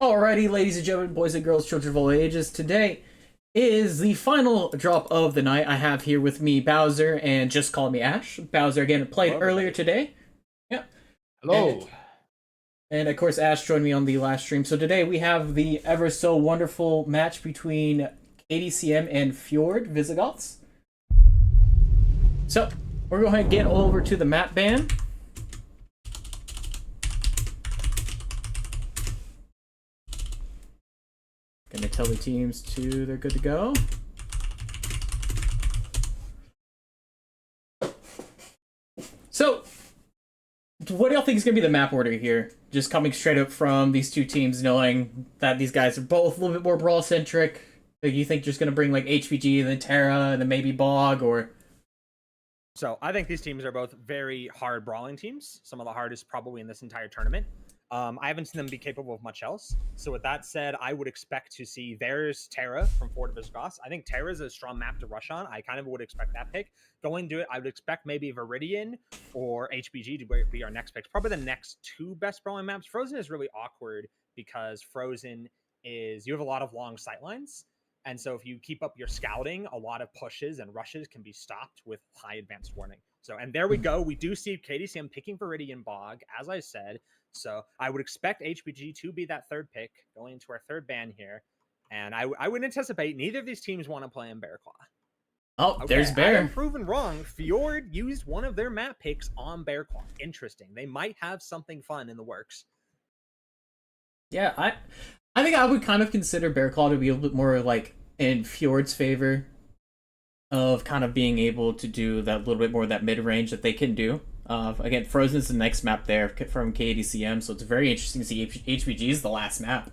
Alrighty, ladies and gentlemen, boys and girls, children of all ages, today is the final drop of the night. I have here with me Bowser and just call me Ash. Bowser again played Hello, earlier everybody. today. Yeah. Hello. And of course Ash joined me on the last stream. So today we have the ever so wonderful match between KDCM and Fjord Visigoths. So we're going to get over to the map ban. Gonna tell the teams they're good to go. So, what do y'all think is gonna be the map order here? Just coming straight up from these two teams, knowing that these guys are both a little bit more brawl centric. Like, you think just gonna bring like HPG and then Terra and then maybe Bog or? So I think these teams are both very hard brawling teams. Some of the hardest probably in this entire tournament. I haven't seen them be capable of much else. So with that said, I would expect to see there's Terra from Fort of Visigoths. I think Terra is a strong map to rush on. I kind of would expect that pick. Going to it, I would expect maybe Viridian or HBG to be our next picks. Probably the next two best brawling maps. Frozen is really awkward because Frozen is, you have a lot of long sightlines. And so if you keep up your scouting, a lot of pushes and rushes can be stopped with high advanced warning. So, and there we go. We do see KDCM picking Viridian Bog, as I said. So I would expect HBG to be that third pick going into our third ban here. And I would anticipate neither of these teams want to play in Bear Claw. Oh, Okay, there's Bear. I am proven wrong. Fjord used one of their map picks on Bear Claw. Interesting. They might have something fun in the works. Yeah, I think I would kind of consider Bear Claw to be a little bit more like in Fjord's favor of kind of being able to do that little bit more of that mid range that they can do. Again, Frozen is the next map there from KDCM, so it's very interesting to see HBG is the last map.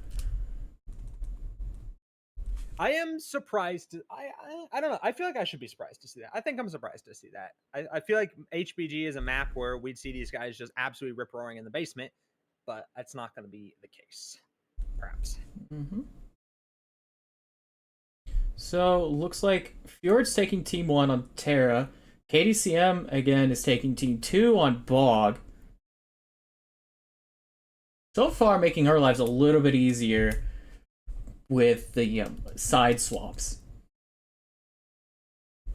I am surprised. I don't know. I feel like I should be surprised to see that. I think I'm surprised to see that. I feel like HBG is a map where we'd see these guys just absolutely rip roaring in the basement, but that's not going to be the case, perhaps. Mm-hmm. So looks like Fjord's taking Team 1 on Terra. KDCM again is taking Team 2 on Bog. So far, making our lives a little bit easier with the side swaps.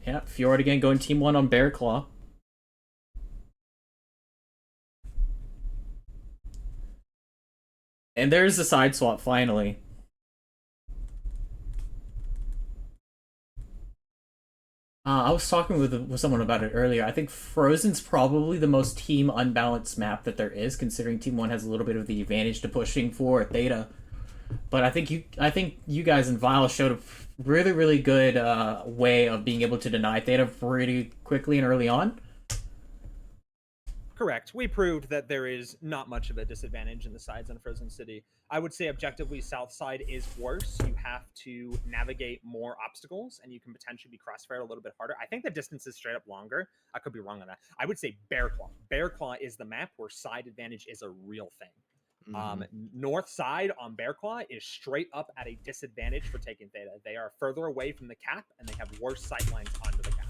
Yeah, Fjord again going Team 1 on Bear Claw. And there's the side swap finally. I was talking with someone about it earlier. I think Frozen's probably the most team unbalanced map that there is, considering Team 1 has a little bit of the advantage to pushing for Theta. But I think you guys in Vile showed a really good way of being able to deny Theta pretty quickly and early on. Correct. We proved that there is not much of a disadvantage in the sides on Frozen City. I would say objectively, South side is worse. You have to navigate more obstacles, and you can potentially be crossfired a little bit harder. I think the distance is straight up longer. I could be wrong on that. I would say Bear Claw. Bear Claw is the map where side advantage is a real thing. North side on Bear Claw is straight up at a disadvantage for taking Theta. They are further away from the cap, and they have worse sightlines onto the cap.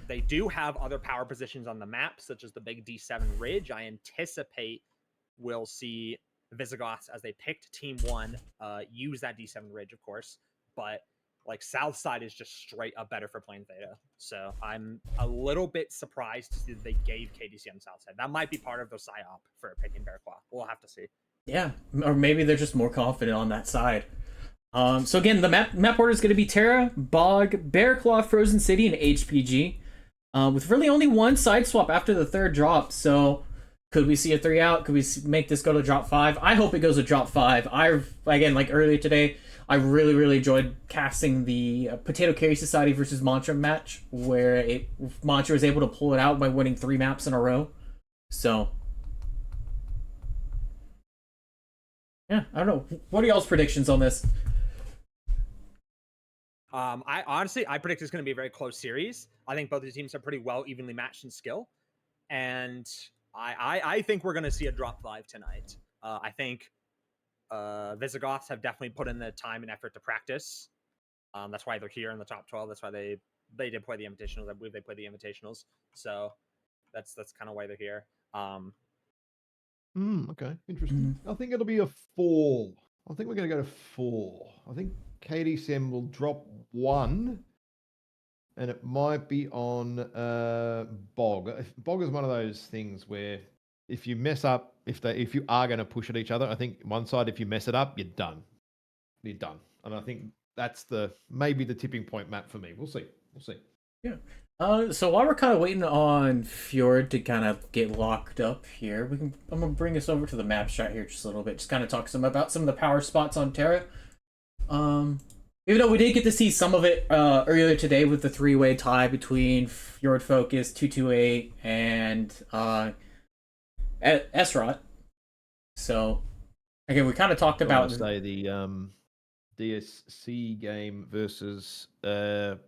They do have other power positions on the map, such as the big D7 ridge. I anticipate we'll see Visigoths, as they picked Team 1, use that D7 ridge, of course. But like South side is just straight up better for playing Theta. So I'm a little bit surprised to see that they gave KDCM South side. That might be part of the psyop for picking Bear Claw. We'll have to see. Yeah, or maybe they're just more confident on that side. So again, the map order is going to be Terra, Bog, Bear Claw, Frozen City, and HPG, with really only one side swap after the third drop. So could we see a 3 out? Could we make this go to drop 5? I hope it goes to drop 5. Again, like earlier today, I really enjoyed casting the Potato Carry Society versus Mantra match, where Mantra was able to pull it out by winning 3 maps in a row. So yeah, I don't know. What are y'all's predictions on this? I honestly predict it's going to be a very close series. I think both of the teams are pretty well evenly matched in skill, and I think we're going to see a drop 5 tonight. I think Visigoths have definitely put in the time and effort to practice. That's why they're here in the top 12. That's why they did play the invitationals. I believe they played the invitationals, so that's kind of why they're here. Okay, interesting. I think it'll be a 4. I think we're going to go to 4. I think KDCM will drop 1, and it might be on Bog. Bog is one of those things where if you mess up, if you are going to push at each other, I think one side, if you mess it up, you're done. You're done. And I think that's maybe the tipping point map for me. We'll see. We'll see. Yeah. So while we're kind of waiting on Fjord to kind of get locked up here, I'm gonna bring us over to the map strat here just a little bit, just kind of talk about some of the power spots on Terra. Even though we did get to see some of it earlier today with the 3-way tie between Fjord Focus, 228, and Esrot. So again, we kind of talked about the DSC game versus the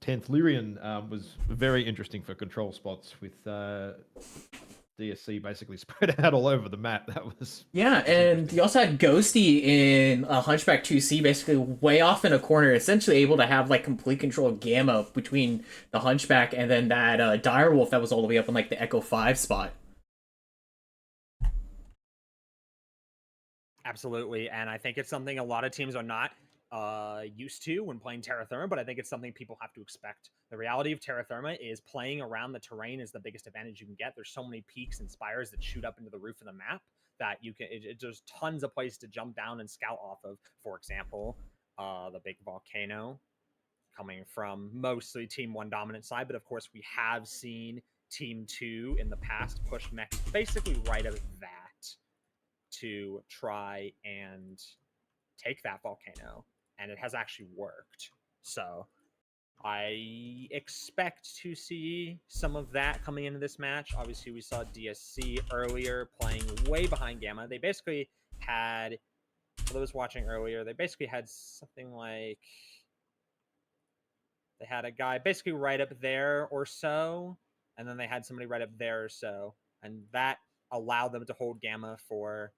10th Lyrian was very interesting for control spots with DSC basically spread out all over the map. That was and you also had Ghosty in Hunchback 2C, basically way off in a corner, essentially able to have like complete control of Gamma between the Hunchback and then that Direwolf that was all the way up in like the Echo 5 spot. Absolutely, and I think it's something a lot of teams are not used to when playing Terra Firma, but I think it's something people have to expect. The reality of Terra Firma is playing around the terrain is the biggest advantage you can get. There's so many peaks and spires that shoot up into the roof of the map that you can. There's tons of places to jump down and scout off of. For example, the big volcano coming from mostly Team 1 dominant side, but of course we have seen Team 2 in the past push mechs basically right at that to try and take that volcano, and it has actually worked. So I expect to see some of that coming into this match. Obviously, we saw DSC earlier playing way behind Gamma. They basically had, for those watching earlier, they basically had something like, they had a guy basically right up there or so, and then they had somebody right up there or so, and that allowed them to hold Gamma for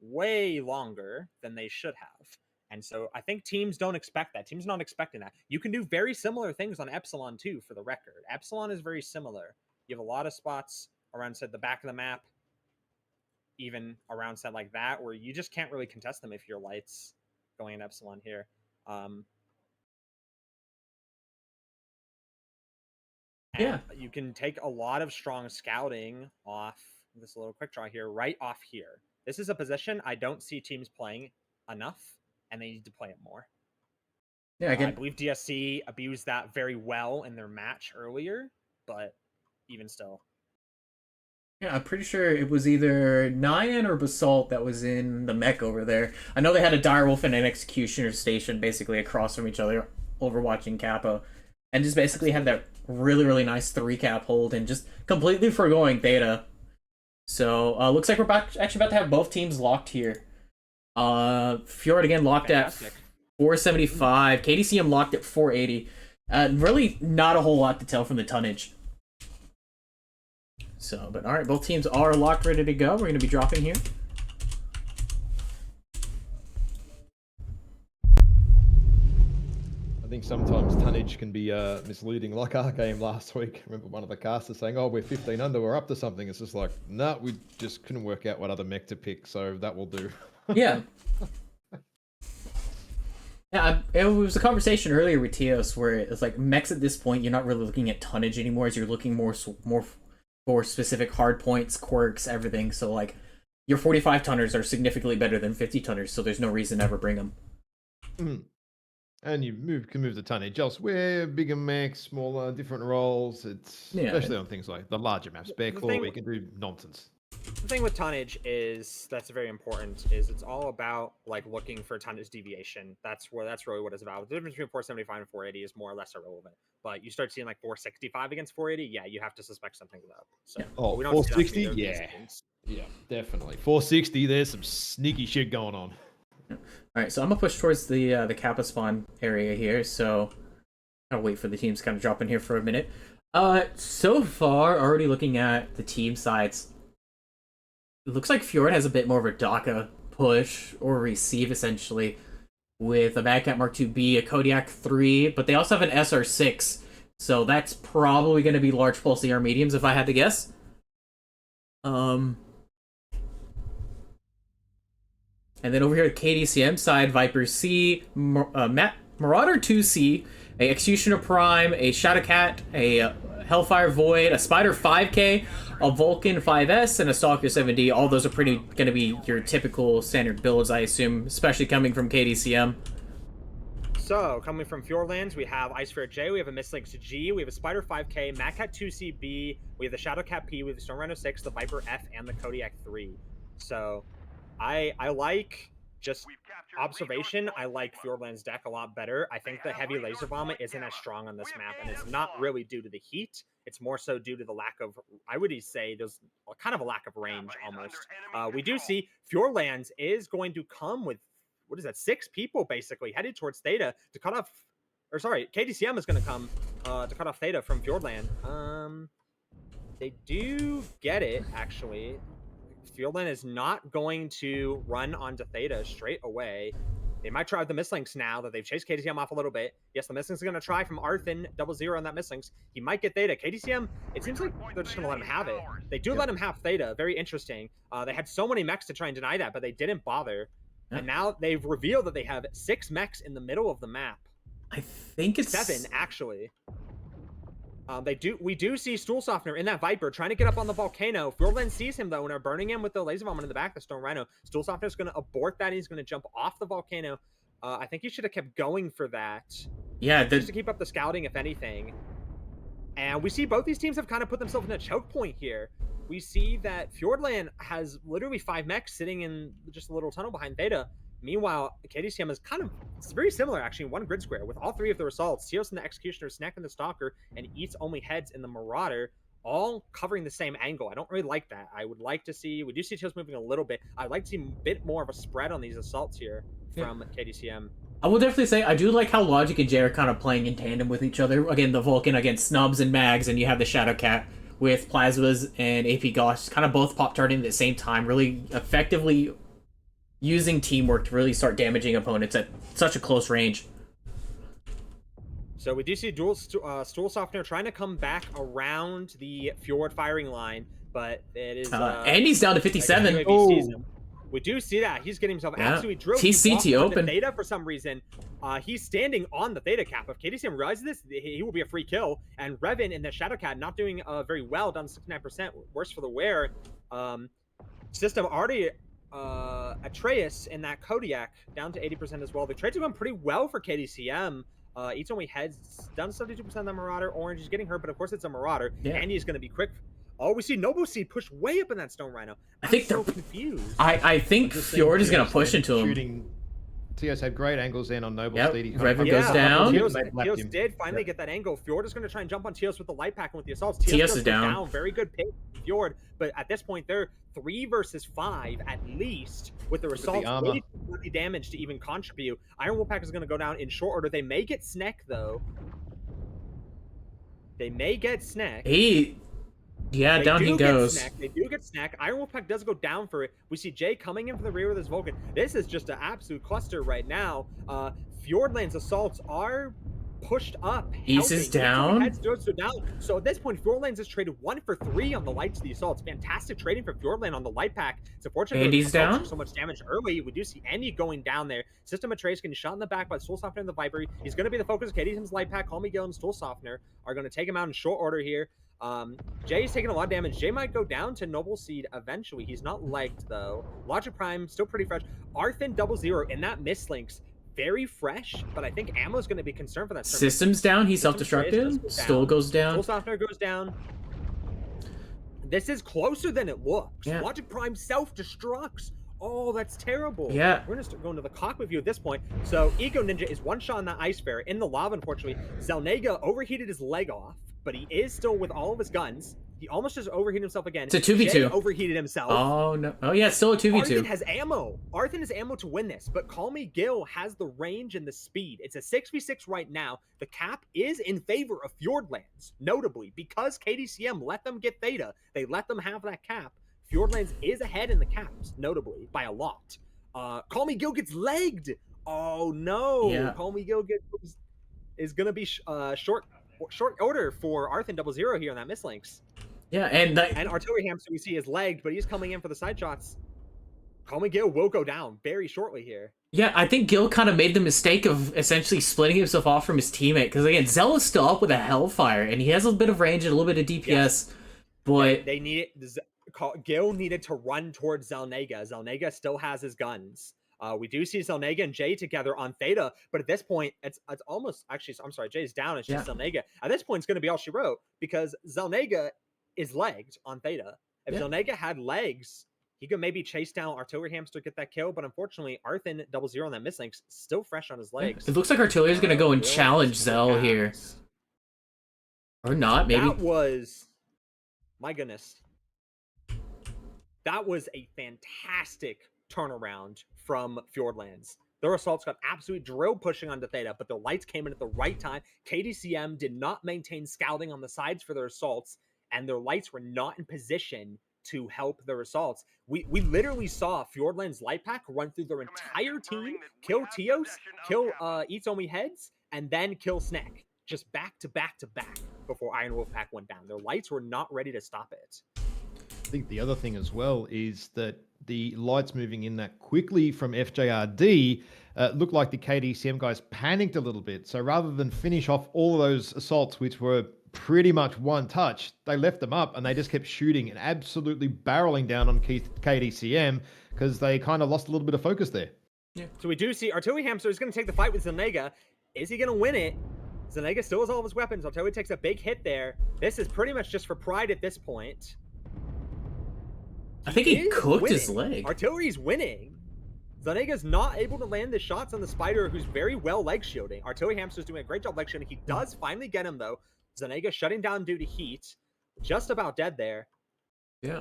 way longer than they should have. And so I think teams don't expect that. Teams not expecting that. You can do very similar things on Epsilon too, for the record. Epsilon is very similar. You have a lot of spots around, said, the back of the map, even around set like that, where you just can't really contest them if your lights going in Epsilon here. Yeah. You can take a lot of strong scouting off this little quick draw here, right off here. This is a position I don't see teams playing enough, and they need to play it more. Yeah, I believe DSC abused that very well in their match earlier, but even still. Yeah, I'm pretty sure it was either Nyan or Basalt that was in the mech over there. I know they had a Direwolf and an Executioner station basically across from each other, overwatching Kappa, and just basically had that really, really nice 3-cap hold and just completely foregoing Theta. So, looks like we're actually about to have both teams locked here. Fjord again locked Fantastic. At 475. KDCM locked at 480. Really not a whole lot to tell from the tonnage. So, but alright, both teams are locked, ready to go. We're going to be dropping here. I think sometimes tonnage can be misleading, like our game last week. I remember one of the casters saying, oh, we're 15 under, we're up to something. It's just like, no, we just couldn't work out what other mech to pick, so that will do. Yeah. Yeah, it was a conversation earlier with Tios where it's like mechs at this point, you're not really looking at tonnage anymore, as you're looking more for specific hard points, quirks, everything. So like your 45 tonners are significantly better than 50 tonners, so there's no reason to ever bring them. Mm. And you can move the tonnage elsewhere, bigger mechs, smaller, different roles. It's especially on things like the larger maps, Bear Claw, where you can do nonsense. The thing with tonnage is that's very important. Is it's all about like looking for tonnage deviation. That's really what it's about. The difference between 475 and 480 is more or less irrelevant. But you start seeing like 465 against 480, yeah, you have to suspect something's up. So, oh, we don't 460, yeah, definitely 460. There's some sneaky shit going on. All right, so I'm gonna push towards the Kappa spawn area here. So I'll wait for the teams to kind of drop in here for a minute. So far, already looking at the team sides, it looks like Fjord has a bit more of a DACA push or receive essentially, with a Madcat Mark IIB, a Kodiak 3, but they also have an SR6, so that's probably going to be large pulse AR mediums if I had to guess. And then over here, KDCM side, Viper C, Marauder 2C, a Executioner Prime, a Shadowcat, a Hellfire Void, a Spider 5K, a Vulcan 5S, and a Stalker 7D. All those are pretty going to be your typical standard builds, I assume, especially coming from KDCM. So, coming from Fjordlands, we have Icefair J, we have a Mistlynx G, we have a Spider 5K, Matcat 2CB, we have the Shadowcat P, we have the Storm Rhino 6, the Viper F, and the Kodiak 3. So, I like just observation. I like Fjordland's deck a lot better. I think the heavy laser bomb isn't as strong on this map, and it's not really due to the heat. It's more so due to the lack of, I would say, there's kind of a lack of range almost. We do see Fjordlands is going to come with, what is that, 6 people basically headed towards Theta to cut off, or sorry, KDCM is going to come to cut off Theta from Fjordland. They do get it, actually. Fjordland is not going to run onto Theta straight away. They might try the Mistlynx now that they've chased KDCM off a little bit. Yes, the Mistlynx is going to try from Arthin 00 on that Mistlynx. He might get Theta. KDCM, it seems like they're just going to let him have it. They do let him have Theta. Very interesting. They had so many mechs to try and deny that, but they didn't bother. And now they've revealed that they have 6 mechs in the middle of the map. I think it's 7, actually. We do see Stool Softener in that Viper trying to get up on the volcano. Fjordland sees him though and are burning him with the laser bomb in the back. The Storm Rhino. Stool Softener is going to abort that. He's going to jump off the volcano. I think he should have kept going for that. Yeah, just to keep up the scouting, if anything. And we see both these teams have kind of put themselves in a choke point here. We see that Fjordland has literally 5 mechs sitting in just a little tunnel behind Theta. Meanwhile, KDCM is kind of, it's very similar actually in one grid square with all 3 of their assaults, Teos and the Executioner, Snack and the Stalker, and Eats only heads in the Marauder, all covering the same angle. I don't really like that. I would like to see, we do see Teos moving a little bit. I'd like to see a bit more of a spread on these assaults here from KDCM. I will definitely say I do like how Logic and Jay are kind of playing in tandem with each other. Again, the Vulcan against Snubs and Mags, and you have the Shadowcat with Plasmas and AP Gosh, kind of both pop-tarting at the same time, really effectively using teamwork to really start damaging opponents at such a close range. So we do see dual Stool Softener trying to come back around the Fjord firing line, but it is... Andy's down to 57. We do see that. He's getting himself absolutely drilled. TCT open. Theta for some reason. He's standing on the Theta cap. If KDCM realizes this, he will be a free kill. And Revan in the Shadowcat not doing very well, down to 69%. Worse for the wear. System already... Atreus in that Kodiak down to 80% as well. The trades are going pretty well for KDCM. Eats only heads down to 72% on the Marauder. Orange is getting hurt, but of course it's a Marauder. Yeah. Andy is going to be quick. Oh, we see Noble Seed push way up in that Stone Rhino. I think they're so confused. I think Fjord is going to push into him. Teos had great angles in on Noble Steed. Revan goes down. Teos did finally get that angle. Fjord is going to try and jump on Teos with the light pack and with the assaults. Teos is down. Very good pick, Fjord. But at this point, they're 3 versus 5 at least with the assaults. Really damage to even contribute. Iron Wolfpack is going to go down in short order. They may get Snack though. They may get Snack. Yeah, down he goes. They do get Snack. Iron Wolfpack does go down for it. We see Jay coming in from the rear with his Vulcan. This is just an absolute cluster right now. Fjordland's assaults are pushed up. East is down. So at this point, Fjordlands has traded 1 for 3 on the lights to the assaults. Fantastic trading for Fjordland on the light pack. It's unfortunate Andy's down. So much damage early. We do see Andy going down there. System of Trace getting shot in the back by Stool Softener and the Viper. He's going to be the focus of KDCM's light pack. Call Me Gil and Stool Softener are going to take him out in short order here. Jay's taking a lot of damage. Jay might go down to Noble Seed eventually. He's not legged though. Logic Prime still pretty fresh. Arthin 00 in that Mistlynx. Very fresh, but I think ammo is going to be concerned for that. System's down. He's self-destructed. Stool goes down. Stool Softener goes down. This is closer than it looks. Yeah. Logic Prime self-destructs. Oh, that's terrible. Yeah. We're going to start going to the cockpit view at this point. So Eco Ninja is one shot on that Ice Fair in the lava, unfortunately. Zelnega overheated his leg off, but he is still with all of his guns. He almost just overheated himself again. It's a 2v2. Jay overheated himself. Oh, no. Oh, yeah, it's still a 2v2. Arthin has ammo. Arthin has ammo to win this, but Call Me Gil has the range and the speed. It's a 6v6 right now. The cap is in favor of Fjordlands, notably, because KDCM let them get Theta. They let them have that cap. Fjordlands is ahead in the caps, notably, by a lot. Call Me Gil gets legged. Oh, no. Yeah. Call Me Gil is going to be short order for Arthin 00 here on that Mistlynx. Yeah, and Artillery Hamster we see is legged, but he's coming in for the side shots. Call Me Gil will go down very shortly here. Yeah, I think Gil kind of made the mistake of essentially splitting himself off from his teammate, because again, Zell is still up with a Hellfire, and he has a bit of range and a little bit of DPS, Yes. but... They needed... Gil needed to run towards Zelnega. Zelnega still has his guns. We do see Zelnega and Jay together on Theta, but at this point, it's almost... Actually, I'm sorry, Jay's down, it's just Zelnega. At this point, it's going to be all she wrote, because Zelnega is legged on Theta. If Zelnega had legs, he could maybe chase down Artillery Hamster, get that kill, but unfortunately, Arthen 00 on that mislink's still fresh on his legs. It looks like Artillery's gonna go and challenge Zell here. Or not, maybe. That was... My goodness. That was a fantastic turnaround from Fjordlands. Their assaults got absolutely drill pushing onto Theta, but the lights came in at the right time. KDCM did not maintain scouting on the sides for their assaults, and their lights were not in position to help their assaults. We literally saw Fjordlands Light Pack run through their entire team, kill Tios, kill Eats Only Heads, and then kill Snack. Just back to back to back before Iron Wolf Pack went down. Their lights were not ready to stop it. I think the other thing as well is that the lights moving in that quickly from FJRD looked like the KDCM guys panicked a little bit. So rather than finish off all of those assaults, which were pretty much one touch, they left them up and they just kept shooting and absolutely barreling down on KDCM because they kind of lost a little bit of focus there. Yeah. So we do see Artillery Hamster is going to take the fight with Zelnega. Is he going to win it? Zelnega still has all of his weapons. Artillery takes a big hit there. This is pretty much just for pride at this point. I think he cooked his leg. Artillery's winning. Zelnega's not able to land the shots on the Spider, who's very well leg shielding. Artillery Hamster's doing a great job leg shielding. He does finally get him, though. Zelnega shutting down due to heat. Just about dead there. Yeah.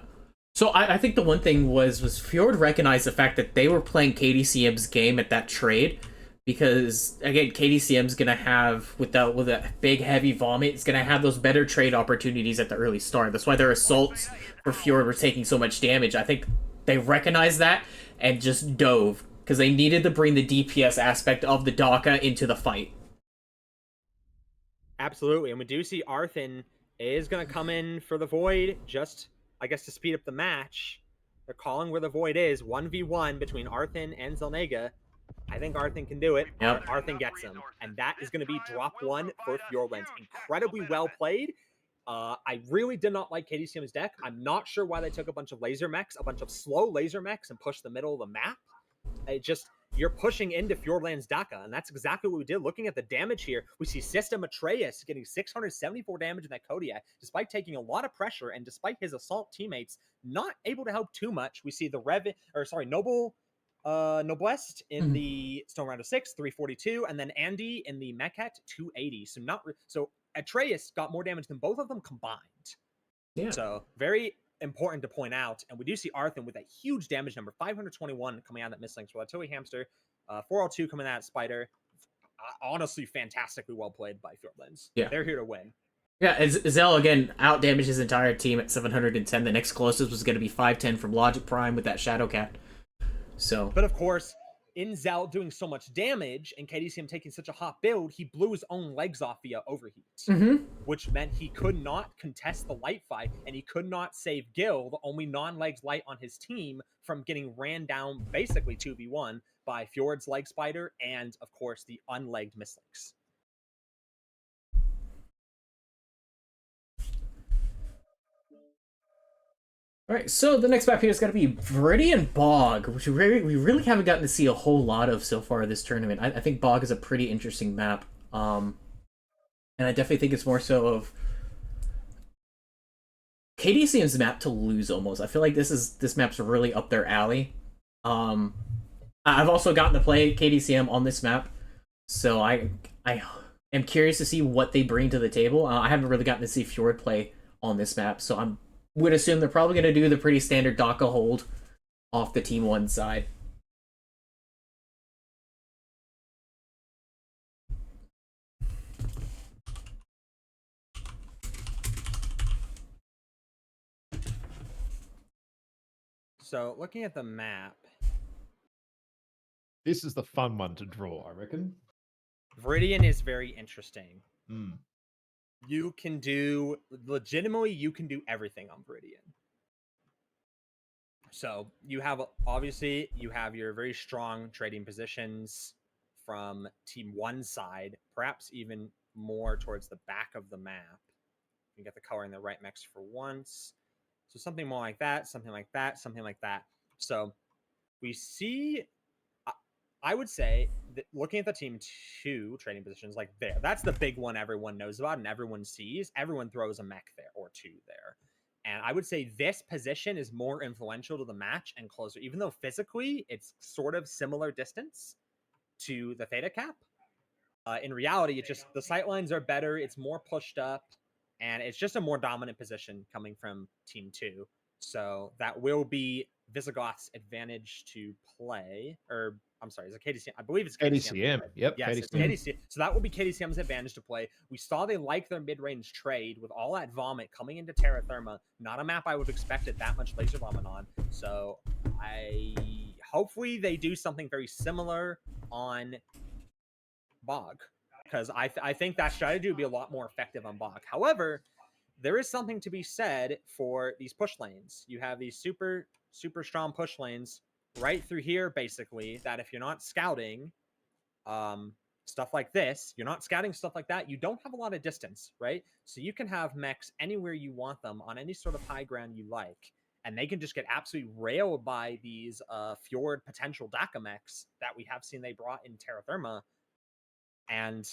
So I think the one thing was Fjord recognized the fact that they were playing KDCM's game at that trade. Because, again, KDCM's going to have, with a big, heavy vomit, it's going to have those better trade opportunities at the early start. That's why their assaults for Fjord were taking so much damage. I think they recognized that and just dove. Because they needed to bring the DPS aspect of the Daka into the fight. Absolutely. And we do see Arthen is going to come in for the Void, just, I guess, to speed up the match. They're calling where the Void is. 1v1 between Arthen and Zelnega. I think Arthen can do it. Yep. Arthen gets him. And that is going to be drop one for Fjordlands. Incredibly well played. I really did not like KDCM's deck. I'm not sure why they took a bunch of laser mechs, a bunch of slow laser mechs, and pushed the middle of the map. It just, you're pushing into Fjordlands Daka, and that's exactly what we did. Looking at the damage here, we see System Atreus getting 674 damage in that Kodiak, despite taking a lot of pressure, and despite his assault teammates not able to help too much. We see the Noblest in the Stone Round of 6, 342, and then Andy in the Mechat, 280. So Atreus got more damage than both of them combined. Yeah. So very important to point out. And we do see Arthen with a huge damage number, 521 coming out of that mislinks for Artillery Hamster, 402 coming out of Spider. Honestly, fantastically well played by Fjordlands. Yeah. They're here to win. Yeah, Zell, again, out-damaged his entire team at 710. The next closest was going to be 510 from Logic Prime with that Shadow Cat. So, but of course, in Zell doing so much damage and KDCM taking such a hot build, he blew his own legs off via overheat, which meant he could not contest the light fight and he could not save Gil, the only non-legs light on his team, from getting ran down basically 2v1 by Fjord's leg spider and, of course, the unlegged mislinks. All right, so the next map here is going to be Viridian Bog, which we really haven't gotten to see a whole lot of so far this tournament. I think Bog is a pretty interesting map, and I definitely think it's more so of KDCM's map to lose almost. I feel like this map's really up their alley. I've also gotten to play KDCM on this map, so I am curious to see what they bring to the table. I haven't really gotten to see Fjord play on this map, so would assume they're probably going to do the pretty standard Daka hold off the Team 1 side. So, looking at the map, this is the fun one to draw, I reckon. Viridian is very interesting. Mm. You can do everything on Viridian. So you have, obviously, you have your very strong trading positions from team one side, perhaps even more towards the back of the map. You get the color in the right mix for once. So something more like that, something like that, something like that. So we see, I would say, that looking at the team two trading positions, like there, that's the big one everyone knows about and everyone sees. Everyone throws a mech there or two there. And I would say this position is more influential to the match and closer, even though physically it's sort of similar distance to the Theta Cap. In reality, it's just the sight lines are better, it's more pushed up, and it's just a more dominant position coming from Team 2. So that will be Visigoth's advantage to play. Or, I'm sorry, is it KDCM? I believe it's KDCM. KDCM. Yep. Yes, KDCM. it's KDCM. So that will be KDCM's advantage to play. We saw they like their mid-range trade with all that vomit coming into Terra Therma. Not a map I would have expected that much laser vomit on. So hopefully they do something very similar on Bog, because I think that strategy would be a lot more effective on Bog. However, there is something to be said for these push lanes. You have these super strong push lanes right through here, basically, that if you're not scouting stuff like this, you're not scouting stuff like that, you don't have a lot of distance, right? So you can have mechs anywhere you want them on any sort of high ground you like, and they can just get absolutely railed by these Fjord potential DACA mechs that we have seen they brought in Terra Therma. And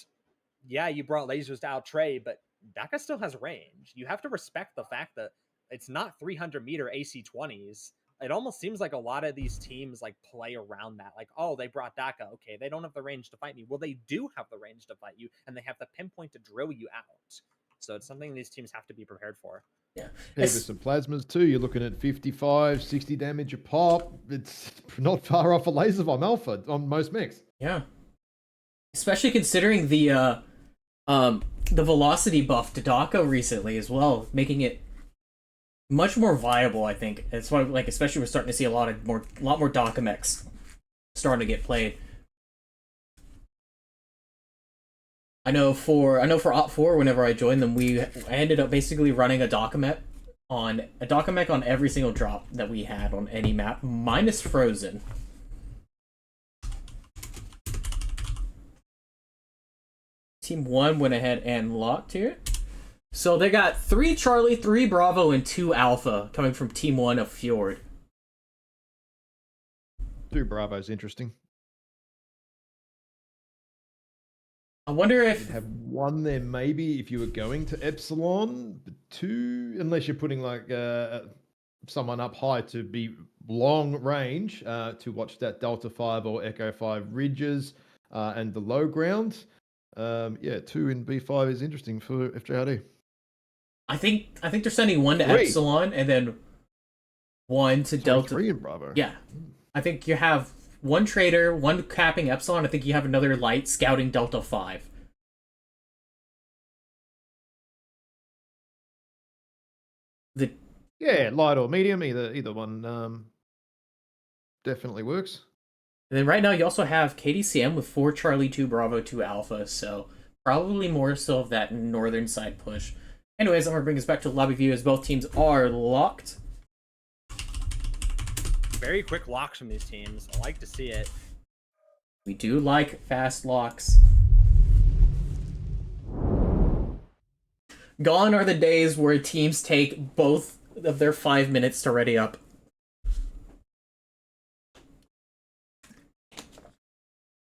yeah, you brought lasers to outtrade, but DACA still has range. You have to respect the fact that it's not 300-meter AC-20s. It almost seems like a lot of these teams like play around that. Like, oh, they brought DACA. Okay, they don't have the range to fight me. Well, they do have the range to fight you, and they have the pinpoint to drill you out. So it's something these teams have to be prepared for. Yeah. With some plasmas too. You're looking at 55, 60 damage a pop. It's not far off a laser bomb alpha on most mechs. Yeah. Especially considering the velocity buff to DACA recently as well, making it much more viable. I think that's why, like, especially we're starting to see a lot more DACA mechs starting to get played. I know for Op4, whenever I joined them, I ended up basically running a DACA mech on every single drop that we had on any map, minus Frozen. Team 1 went ahead and locked here. So they got 3 Charlie, 3 Bravo, and 2 Alpha coming from Team 1 of Fjord. 2 Bravo's interesting. I wonder if... You'd have 1 there maybe if you were going to Epsilon, but 2, unless you're putting like someone up high to be long range to watch that Delta 5 or Echo 5 ridges and the low ground. Yeah, 2 in B5 is interesting for FJRD. I think they're sending 1 to 3. Epsilon and then 1 to Delta. 3 in Bravo. Yeah, I think you have 1 trader, 1 capping Epsilon. I think you have another light scouting Delta 5. Yeah, light or medium, either one definitely works. And then right now you also have KDCM with 4 Charlie, 2 Bravo, 2 Alpha, so probably more so of that northern side push. Anyways, I'm going to bring us back to the lobby view as both teams are locked. Very quick locks from these teams. I like to see it. We do like fast locks. Gone are the days where teams take both of their 5 minutes to ready up.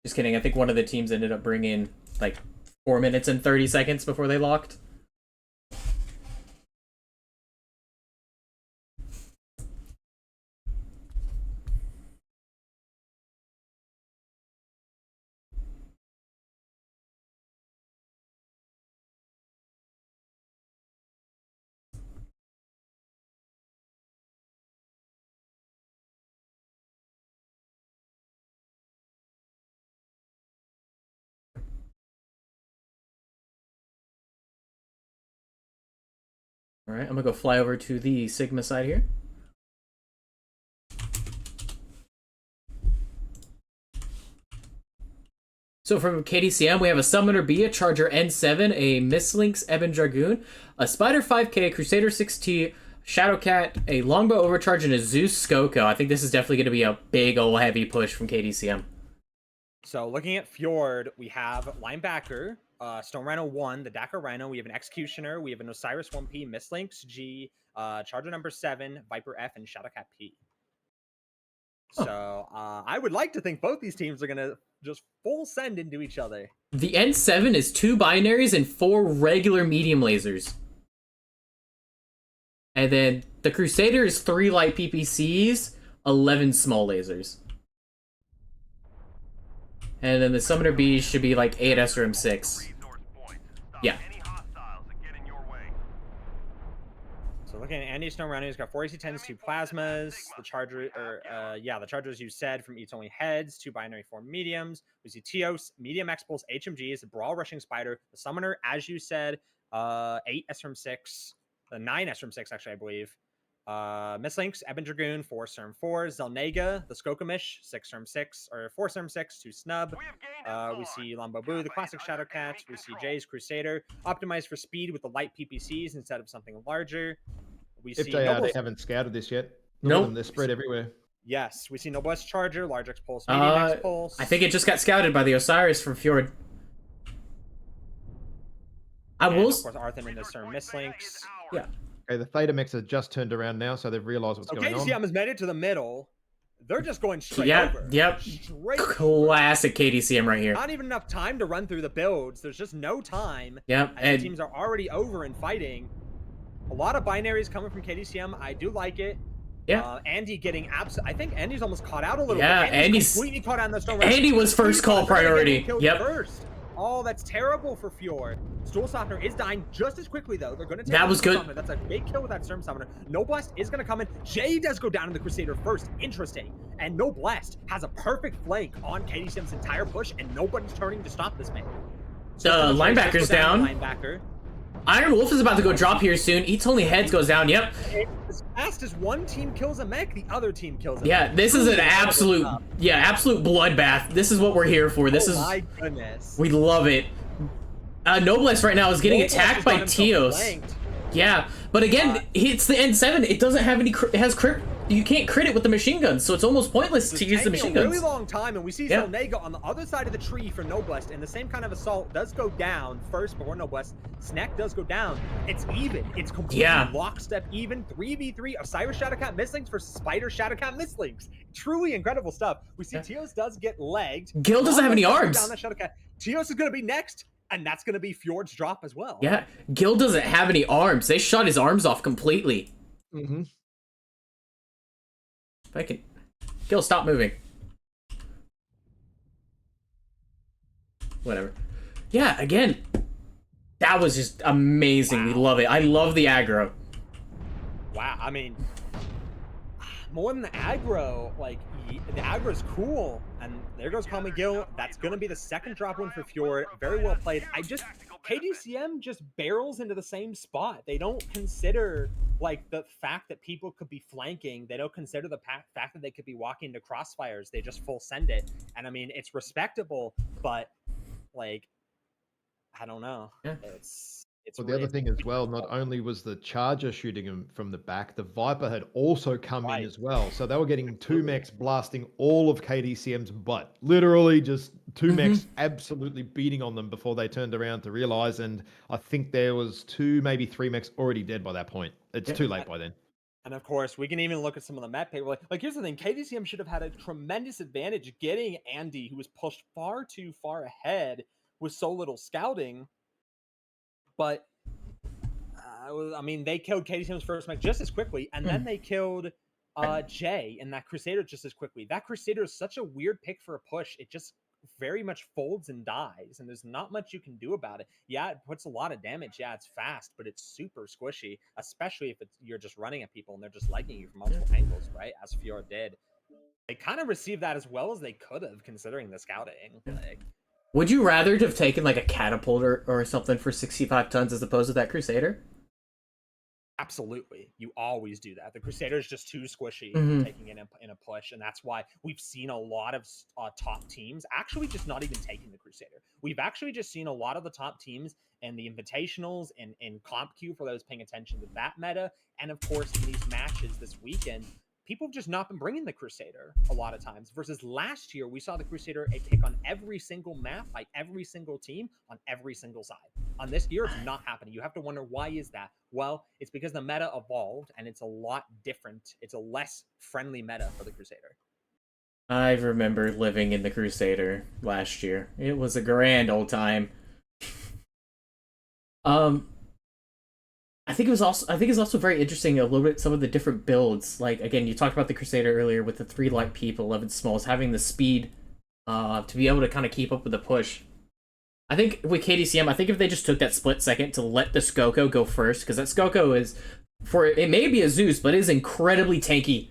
Just kidding. I think one of the teams ended up bringing like 4 minutes and 30 seconds before they locked. All right, I'm gonna go fly over to the Sigma side here. So from KDCM, we have a Summoner B, a Charger N7, a Mislinks Ebon Dragoon, a Spider 5K, Crusader 6T, Shadowcat, a Longbow Overcharge, and a Zeus Skoko. I think this is definitely going to be a big old heavy push from KDCM. So looking at Fjord, we have Linebacker, Stone Rhino 1, the Dakar Rhino. We have an Executioner. We have an Osiris 1P, Mislinks G, Charger number 7, Viper F, and Shadowcat P. So I would like to think both these teams are going to just full send into each other. The N7 is 2 binaries and 4 regular medium lasers. And then the Crusader is 3 light PPCs, 11 small lasers. And then the Summoner B should be like 8 SRM6. Yeah. So looking at Andy Snow Rhino, he's got 4 AC-10s, 2 plasmas. The Charger, the Chargers you said from Eats Only Heads, 2 binary 4 mediums. We see Teos, medium X-Pulse, HMGs, the Brawl Rushing Spider, the Summoner, as you said, 8 SRM6, 9 SRM6 actually, I believe. Mislinks, Ebon Dragoon, 4 Serm 4, Zelnega, the Skokamish, 6 Serm 6, or 4 Serm 6, 2 Snub. We see Lambobu, the classic Shadowcat. We see Jay's Crusader, optimized for speed with the light PPCs instead of something larger. We see FJRD haven't scouted this yet. Nope. Look at them, they're spread everywhere. Yes, we see Noblesse Charger, large X Pulse, medium X Pulse. I think it just got scouted by the Osiris from Fjord. Of course, Arthur and the Serm Mislinks. Yeah. Okay, the Theta mechs have just turned around now, so they've realized what's going on. KDCM has made it to the middle. They're just going straight over. Yep. Straight Classic KDCM right here. Not even enough time to run through the builds. There's just no time. Yep. And the teams are already over and fighting. A lot of binaries coming from KDCM. I do like it. Yeah. Andy getting I think Andy's almost caught out a little bit. Andy's completely caught out in the stone. Andy was first call priority. Yep. First. Oh, that's terrible for Fjord. Stool Softener is dying just as quickly, though. They're going to take that was good. Summoner. That's a big kill with that Storm Summoner. Noblest is going to come in. Jay does go down in the Crusader first. Interesting. And Noblest has a perfect flank on KDCM's entire push, and nobody's turning to stop this man. So linebacker's down. Linebacker. Iron Wolf is about to go drop here soon. Eats Only Heads goes down. Yep. As fast as one team kills a mech, the other team kills a mech. Yeah, this is an absolute bloodbath. This is what we're here for. This is my goodness. We love it. Noblesse right now is getting attacked by Teos. Yeah, but again, it's the N7. It doesn't have any. It has crit. You can't crit it with the machine guns, so it's almost pointless to use the machine guns. A really long time, and we see Zelnega on the other side of the tree for Noblest, and the same kind of assault does go down first before Noblest. Snack does go down. It's even. It's completely lockstep even. 3v3 Osiris Shadowcat Mislinks versus Spider Shadowcat Mislinks. Truly incredible stuff. We see Teos does get legged. Gil doesn't have any arms. Down that Shadowcat. Teos is going to be next. And that's going to be Fjord's drop as well. Yeah, Gil doesn't have any arms. They shot his arms off completely. Mm-hmm. If I can... Gil, stop moving. Whatever. Yeah, again, that was just amazing. Wow. We love it. I love the aggro. Wow, I mean, more than the aggro, like, the aggro is cool. And there goes Call Me Gil. That's going to be the second drop win for Fjord. Very well played. KDCM just barrels into the same spot. They don't consider, like, the fact that people could be flanking. They don't consider the fact that they could be walking to crossfires. They just full send it. And, I mean, it's respectable, but, like, I don't know. Yeah. Well, the other thing as well, not only was the Charger shooting him from the back, the Viper had also come in as well. So they were getting 2 mechs blasting all of KDCM's butt. Literally just 2 mechs absolutely beating on them before they turned around to realize. And I think there was 2, maybe 3 mechs already dead by that point. It's too late by then. And of course, we can even look at some of the map paper. Like here's the thing, KDCM should have had a tremendous advantage getting Andy, who was pushed far too far ahead with so little scouting. But, I mean, they killed KDCM's first mech just as quickly, and then they killed Jay and that Crusader just as quickly. That Crusader is such a weird pick for a push. It just very much folds and dies, and there's not much you can do about it. Yeah, it puts a lot of damage. Yeah, it's fast, but it's super squishy, especially if you're just running at people and they're just liking you from multiple angles, right? As Fjord did. They kind of received that as well as they could have, considering the scouting. Like, would you rather have taken like a catapult or something for 65 tons as opposed to that Crusader? Absolutely, you always do that. The Crusader is just too squishy Mhm. taking it in a push, and that's why we've seen a lot of top teams actually just not even taking the Crusader. We've actually just seen a lot of the top teams in the invitationals and in comp queue for those paying attention to that meta, and of course in these matches this weekend. People have just not been bringing the Crusader a lot of times. Versus last year, we saw the Crusader a pick on every single map by every single team on every single side. On this year, it's not happening. You have to wonder, why is that? Well, it's because the meta evolved and it's a lot different. It's a less friendly meta for the Crusader. I remember living in the Crusader last year. It was a grand old time. Um, I think it's also very interesting a little bit some of the different builds. Like again, you talked about the Crusader earlier with the 3 light peep, 11 smalls, having the speed to be able to kind of keep up with the push. I think with KDCM, I think if they just took that split second to let the Skoko go first, because that Skoko is, for it may be a Zeus, but it is incredibly tanky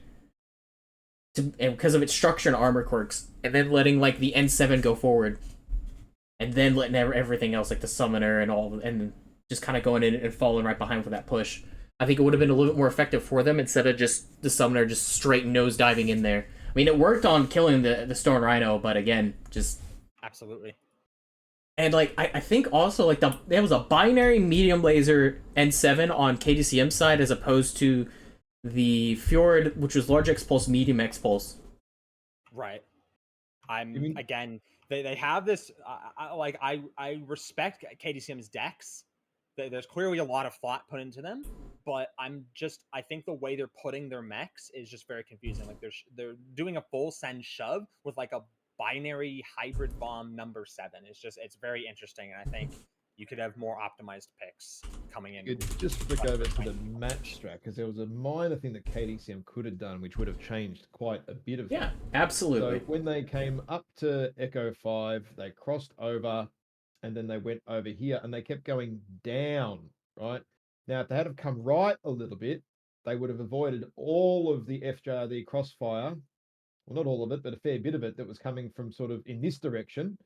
because of its structure and armor quirks, and then letting like the N7 go forward, and then letting everything else like the Summoner and all, and just kind of going in and falling right behind for that push. I think it would have been a little bit more effective for them instead of just the Summoner just straight nose diving in there. I mean, it worked on killing the Stone Rhino, but again, just absolutely. And like I think also like there was a binary medium laser N7 on KDCM side as opposed to the Fjord, which was large X pulse, medium X pulse. Right. Again, they have this. I respect KDCM's decks. There's clearly a lot of thought put into them, but I think the way they're putting their mechs is just very confusing. Like they're doing a full send shove with like a binary hybrid bomb number 7. It's very interesting, and I think you could have more optimized picks coming in. You could just flick over to the match strat, because there was a minor thing that KDCM could have done, which would have changed quite a bit of Yeah, things. absolutely. So when they came up to Echo 5, they crossed over, and then they went over here, and they kept going down, right? Now, if they had have come right a little bit, they would have avoided all of the FJRD crossfire. Well, not all of it, but a fair bit of it that was coming from sort of in this direction,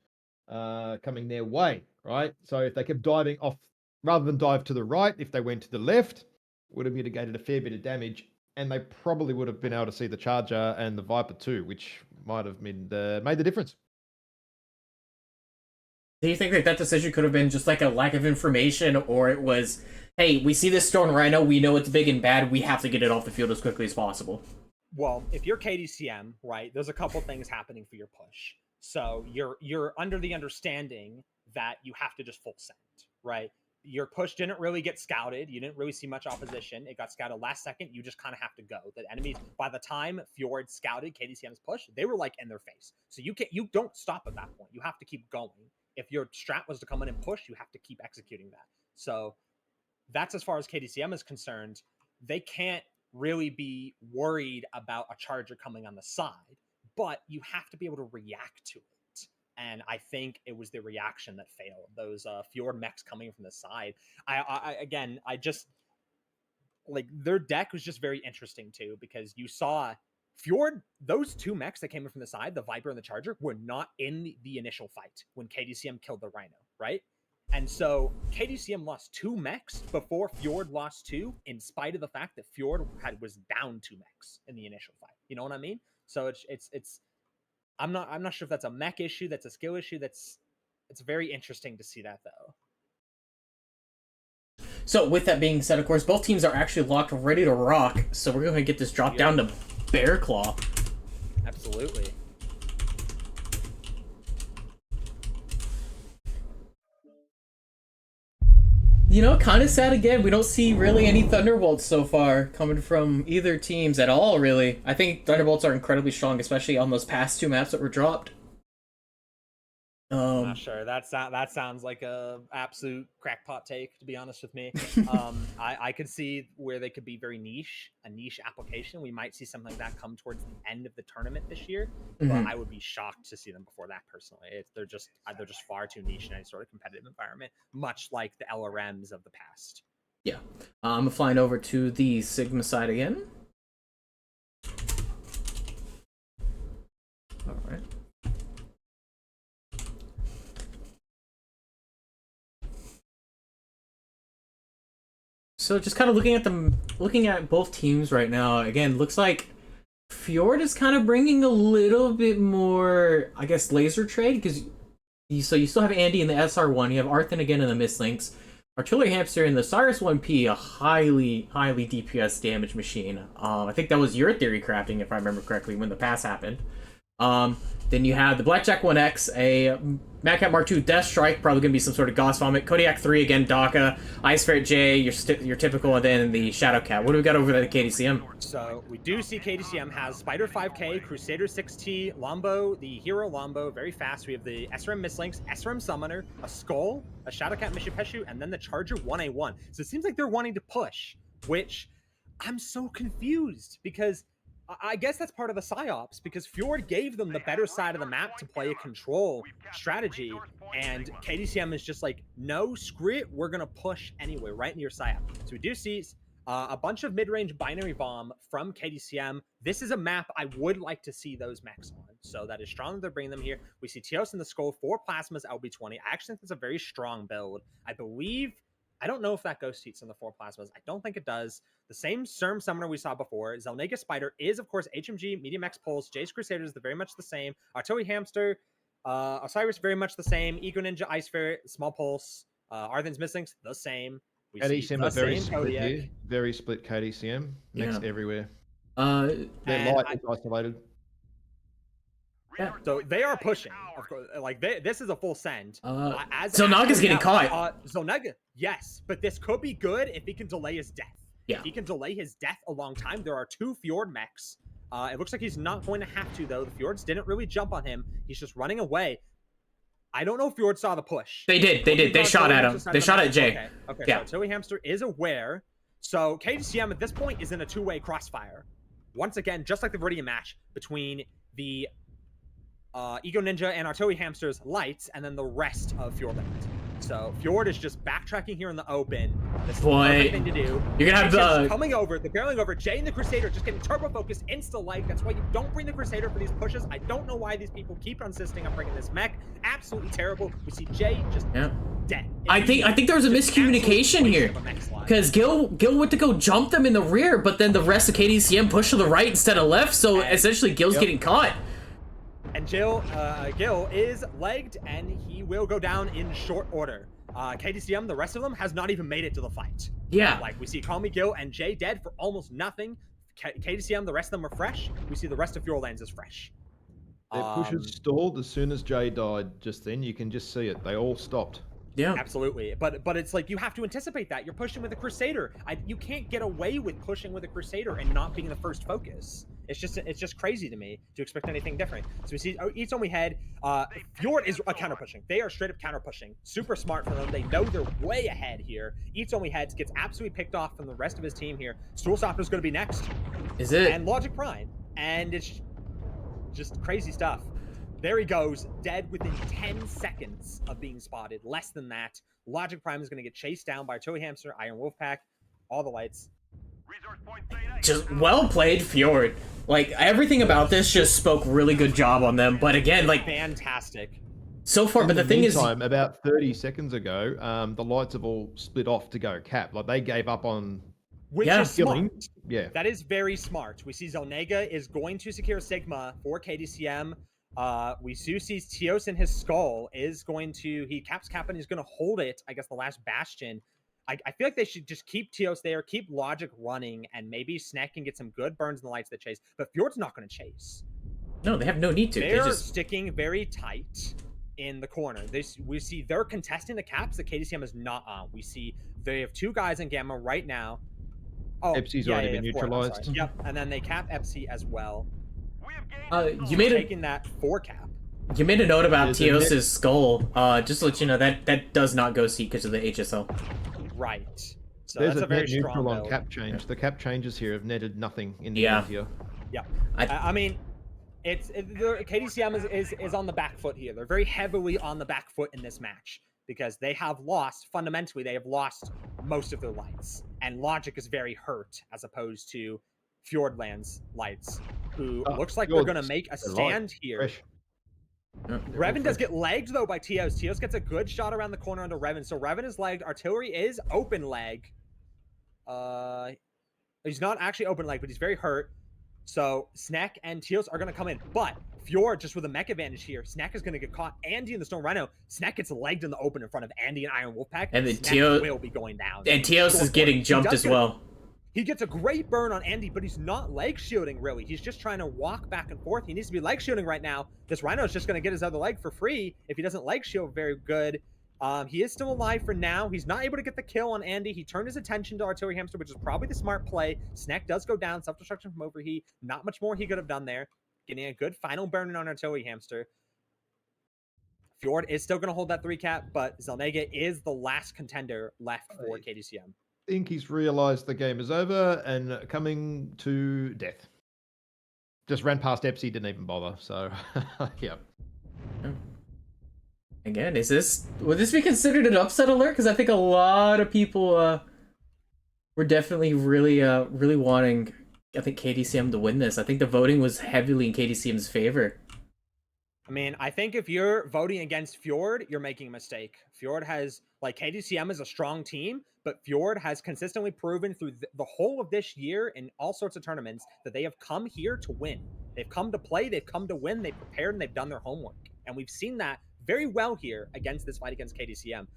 coming their way, right? So if they kept diving off, rather than dive to the right, if they went to the left, would have mitigated a fair bit of damage, and they probably would have been able to see the Charger and the Viper too, which might have made the difference. Do you think that that decision could have been just like a lack of information, or it was, hey, we see this Stone Rhino, we know it's big and bad, we have to get it off the field as quickly as possible? Well, if you're KDCM, right, there's a couple things happening for your push. So you're under the understanding that you have to just full send, right? Your push didn't really get scouted. You didn't really see much opposition. It got scouted last second. You just kind of have to go. The enemies, by the time Fjord scouted KDCM's push, they were like in their face. So you don't stop at that point. You have to keep going. If your strat was to come in and push, you have to keep executing that. So that's as far as KDCM is concerned. They can't really be worried about a Charger coming on the side, but you have to be able to react to it. And I think it was the reaction that failed. Those Fjord mechs coming from the side. I just like their deck was just very interesting too, because you saw Fjord, those 2 mechs that came in from the side, the Viper and the Charger, were not in the initial fight when KDCM killed the Rhino, right? And so KDCM lost 2 mechs before Fjord lost 2, in spite of the fact that Fjord was down 2 mechs in the initial fight. You know what I mean? So it's I'm not sure if that's a mech issue, that's a skill issue. It's very interesting to see that though. So with that being said, of course, both teams are actually locked, ready to rock. So we're going to get this drop down to Bear Claw. Absolutely. You know, kind of sad again. We don't see really any Thunderbolts so far coming from either teams at all, really. I think Thunderbolts are incredibly strong, especially on those past 2 maps that were dropped. I'm not sure. That sounds like a absolute crackpot take, to be honest with me. I could see where they could be very niche, a niche application. We might see something like that come towards the end of the tournament this year, but I would be shocked to see them before that personally. They're just far too niche in any sort of competitive environment, much like the LRMs of the past. Yeah. I'm flying over to the Sigma side again. All right. So just kind of looking at both teams right now. Again, looks like Fjord is kind of bringing a little bit more, I guess, laser trade because you still have Andy in the SR1. You have Arthen again in the Mistlinks. Artillery Hamster in the Cyrus 1P, a highly DPS damage machine. I think that was your theory crafting, if I remember correctly, when the pass happened. Then you have the Blackjack 1X, a Madcap Mark II Death Strike, probably going to be some sort of Gauss Vomit. Kodiak 3 again, Daka. Ice Ferret J, your typical, and then the Shadow Cat. What do we got over there at KDCM? So we do see KDCM has Spider 5K, Crusader 6T, Lombo, the Hero Lombo, very fast. We have the SRM Mistlinks, SRM Summoner, a Skull, a Shadow Cat Mishipeshu, and then the Charger 1A1. So it seems like they're wanting to push, which I'm so confused because I guess that's part of the psyops because Fjord gave them the better side of the map to play a control strategy, and KDCM is just like, no, screw it, we're gonna push anyway, right into your psyop. So we do see a bunch of mid-range binary bomb from KDCM. This is a map I would like to see those mechs on, so that is strong that they're bringing them here. We see Teos in the Skull, 4 Plasmas, LB20. I actually think that's a very strong build. I don't know if that Ghost Heat's in the 4 Plasmas. I don't think it does. The same Serm Summoner we saw before. Zelnega Spider is, of course, HMG, Medium X Pulse. Jace Crusader is very much the same. Artillery Hamster, Osiris very much the same. Eco Ninja, Ice Ferret, Small Pulse. Arthen's Mistlinks, the same. We see KDCM the are very same split Kodiak. here. Very split KDCM. Next everywhere. And Their light is isolated. Yeah. So they are pushing. Of course, like this is a full send. Zelnaga's getting caught. Zelnaga, yes, but this could be good if he can delay his death. Yeah. If he can delay his death a long time. There are 2 Fjord mechs. It looks like he's not going to have to, though. The Fjords didn't really jump on him. He's just running away. I don't know if Fjord saw the push. They did. They shot at him. They shot at Jay. Okay. Yeah. So Tilly Hamster is aware. So KDCM at this point is in a 2-way crossfire. Once again, just like the Viridian match between the Ego Ninja and Artillery Hamster's lights, and then the rest of Fjordland. So Fjord is just backtracking here in the open. This is the perfect thing to do. You're gonna have the barreling over. Jay and the Crusader just getting turbo focused insta like. That's why you don't bring the Crusader for these pushes. I don't know why these people keep insisting on bringing this mech. Absolutely terrible. We see Jay just dead. I think there was a miscommunication here because Gil went to go jump them in the rear, but then the rest of KDCM pushed to the right instead of left. So essentially, Gil's getting caught. And Gil is legged, and he will go down in short order. KDCM, the rest of them, has not even made it to the fight. Yeah. Like, we see Call Me Gil and Jay dead for almost nothing. KDCM, the rest of them are fresh. We see the rest of Fjordlands is fresh. Their pushes stalled as soon as Jay died just then. You can just see it. They all stopped. Yeah. Absolutely. But it's like you have to anticipate that. You're pushing with a Crusader. You can't get away with pushing with a Crusader and not being the first focus. It's just crazy to me to expect anything different. So we see each time we head, Fjord is a counter pushing. They are straight up counter pushing. Super smart for them. They know they're way ahead here. Each time we heads gets absolutely picked off from the rest of his team here. Stoolstopper is going to be next. Is it? And Logic Prime. And it's just crazy stuff. There he goes, dead within 10 seconds of being spotted. Less than that. Logic Prime is going to get chased down by Toei Hamster, Iron Wolfpack, all the lights. Just well played, Fjord. Like, everything about this just spoke really good job on them. But again, like... Fantastic. So far, but the thing is... About 30 seconds ago, the lights have all split off to go cap. Like, they gave up on... Which is smart. Yeah. That is very smart. We see Zelnega is going to secure Sigma for KDCM. We do see Teos in his skull is going to... He caps cap and he's going to hold it, I guess, the last bastion. I feel like they should just keep Teos there, keep Logic running, and maybe Snack can get some good burns in the lights that chase. But Fjord's not going to chase. No, they have no need to. They're just sticking very tight in the corner. We see they're contesting the caps that KDCM is not on. We see they have 2 guys in Gamma right now. Oh, Epsi's already been neutralized. Yep, and then they cap Epsi as well. You made taking that 4 cap. You made a note about Teos' skull. Just to let you know, that does not go seat because of the HSL. Right. So There's that's a very strong neutral on build. cap change. The cap changes here have netted nothing in the end here. Yeah. I mean, KDCM is on the back foot here. They're very heavily on the back foot in this match because they have lost, fundamentally, they have lost most of their lights. And Logic is very hurt as opposed to Fjordland's lights, who looks like they're going to make a stand here. Fresh. Revan does get lagged, though, by Teos. Teos gets a good shot around the corner onto Revan. So Revan is lagged. Artillery is open lag. He's not actually open leg, but he's very hurt. So Snack and Teals are going to come in. But Fjord, just with a mech advantage here, Snack is going to get caught. Andy and the Stone Rhino. Snack gets legged in the open in front of Andy and Iron Wolfpack. And then Snack will be going down. And Teals is getting jumped as well. He gets a great burn on Andy, but he's not leg shielding, really. He's just trying to walk back and forth. He needs to be leg shielding right now. This Rhino is just going to get his other leg for free if he doesn't leg shield very good. He is still alive for now. He's not able to get the kill on Andy. He turned his attention to Artillery Hamster, which is probably the smart play. Snack does go down. Self-destruction from overheat. Not much more he could have done there. Getting a good final burn on Artillery Hamster. Fjord is still going to hold that 3-cap, but Zelnega is the last contender left for KDCM. I think he's realized the game is over and coming to death. Just ran past Epsy, didn't even bother. So, yeah. Again, would this be considered an upset alert? Because I think a lot of people were definitely really wanting, I think, KDCM to win this. I think the voting was heavily in KDCM's favor. I mean, I think if you're voting against Fjord, you're making a mistake. Fjord has, like, KDCM is a strong team, but Fjord has consistently proven through the whole of this year in all sorts of tournaments that they have come here to win. They've come to play, they've come to win, they've prepared, and they've done their homework. And we've seen that very well here against this fight against KDCM,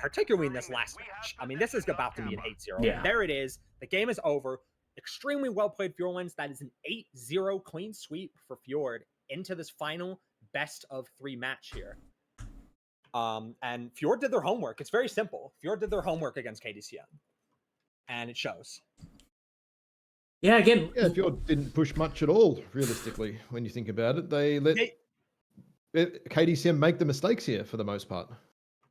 particularly in this last match. I mean, this is about to be an 8-0. Yeah. There it is. The game is over. Extremely well-played Fjord wins. That is an 8-0 clean sweep for Fjord into this final best of 3 match here. And Fjord did their homework. It's very simple. Fjord did their homework against KDCM. And it shows. Yeah, again. Yeah, Fjord didn't push much at all, realistically, when you think about it. They let KDCM make the mistakes here for the most part.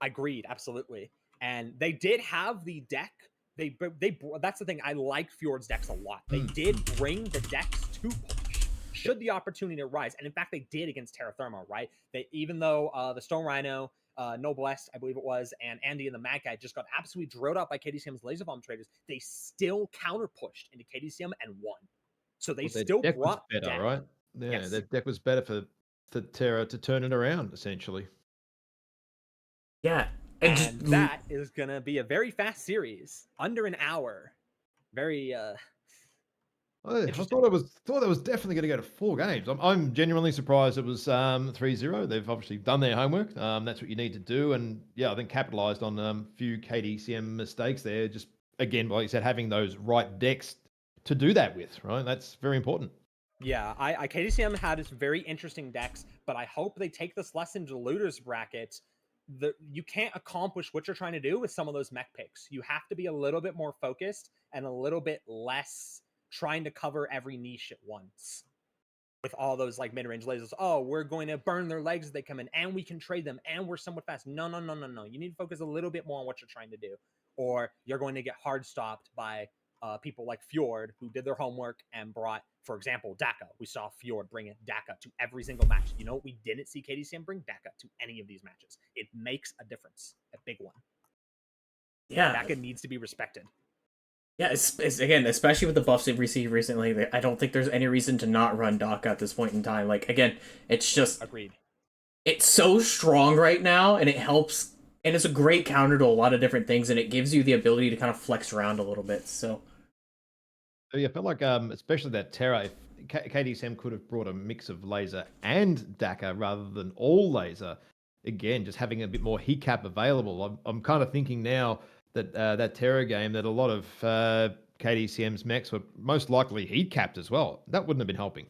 Agreed, absolutely. And they did have the deck. That's the thing. I like Fjord's decks a lot. They did bring the decks to push should the opportunity arise. And in fact, they did against Terra Thermo, right? Even though the Stone Rhino, Noblest, I believe it was, and Andy and the Mad Guy just got absolutely drilled out by KDCM's laser bomb traders, they still counter pushed into KDCM and won. So they still brought better, deck. right? Yeah, yes. Their deck was better for Terra to turn it around, essentially. Yeah. And that is going to be a very fast series, under an hour. Very I thought it was definitely going to go to 4 games. I'm genuinely surprised it was 3-0. They've obviously done their homework. That's what you need to do, and yeah, I think capitalized on a few KDCM mistakes there. Just again, like you said, having those right decks to do that with, right? That's very important. Yeah, KDCM had some very interesting decks, but I hope they take this lesson to the looters bracket. You can't accomplish what you're trying to do with some of those mech picks. You have to be a little bit more focused and a little bit less trying to cover every niche at once. With all those like mid-range lasers, oh, we're going to burn their legs as they come in, and we can trade them, and we're somewhat fast. No. You need to focus a little bit more on what you're trying to do, or you're going to get hard stopped by people like Fjord, who did their homework and brought, for example, Daka. We saw Fjord bring Daka to every single match. You know what we didn't see KDCM bring? Daka to any of these matches. It makes a difference, a big one. Yeah, Daka needs to be respected. Yeah, it's again, especially with the buffs they've received recently, I don't think there's any reason to not run Daka at this point in time. Like, again, it's just... Agreed. It's so strong right now, and it helps, and it's a great counter to a lot of different things, and it gives you the ability to kind of flex around a little bit, so... Yeah, I felt like, especially that Terra, if KDCM could have brought a mix of laser and Daka rather than all laser, again, just having a bit more heat cap available. I'm kind of thinking now that that Terra game, that a lot of KDCM's mechs were most likely heat capped as well. That wouldn't have been helping.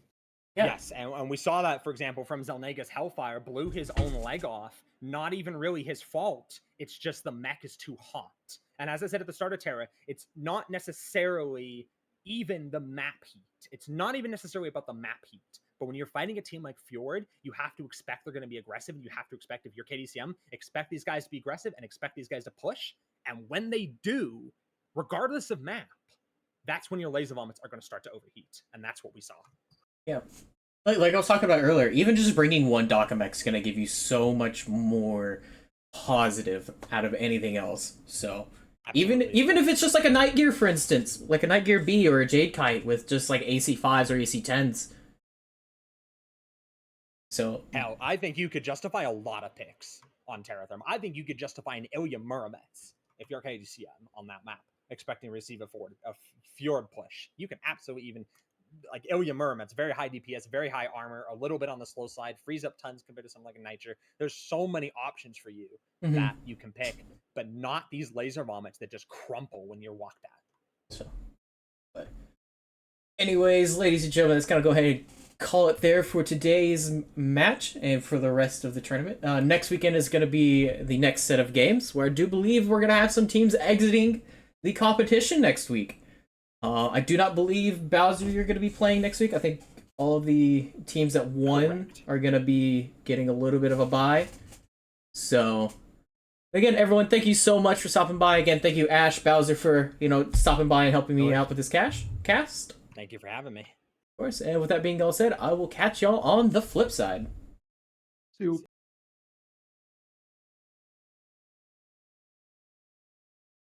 Yeah. Yes, and we saw that, for example, from Zelnega's Hellfire, blew his own leg off. Not even really his fault. It's just the mech is too hot. And as I said at the start of Terra, it's not necessarily even the map heat. It's not even necessarily about the map heat. But when you're fighting a team like Fjord, you have to expect they're going to be aggressive. And you have to expect, if you're KDCM, expect these guys to be aggressive and expect these guys to push. And when they do, regardless of map, that's when your laser vomits are going to start to overheat. And that's what we saw. Yeah. Like I was talking about earlier, even just bringing one Daka mech is going to give you so much more positive out of anything else. So Absolutely. even if it's just like a Night Gear, for instance, like a Night Gear B or a Jade Kite with just like AC5s or AC10s. So hell, I think you could justify a lot of picks on Terra Therm. I think you could justify an Ilya Murametz if you're KDCM on that map. expecting to receive a Fjord push. You can absolutely even like Ilya Muromets, very high DPS, very high armor, a little bit on the slow side, frees up tons compared to something like a Nitro. There's so many options for you that you can pick, but not these laser vomits that just crumple when you're walked at. So, but anyways, ladies and gentlemen, let's kind of go ahead and call it there for today's match and for the rest of the tournament. Next weekend is going to be the next set of games, where I do believe we're going to have some teams exiting the competition next week. I do not believe, Bowser, you're going to be playing next week. I think all of the teams that won are going to be getting a little bit of a bye. So, again, everyone, thank you so much for stopping by. Again, thank you, Ash, Bowser, for stopping by and helping me out with this cast. Thank you for having me. Of course, and with that being all said, I will catch y'all on the flip side. See you.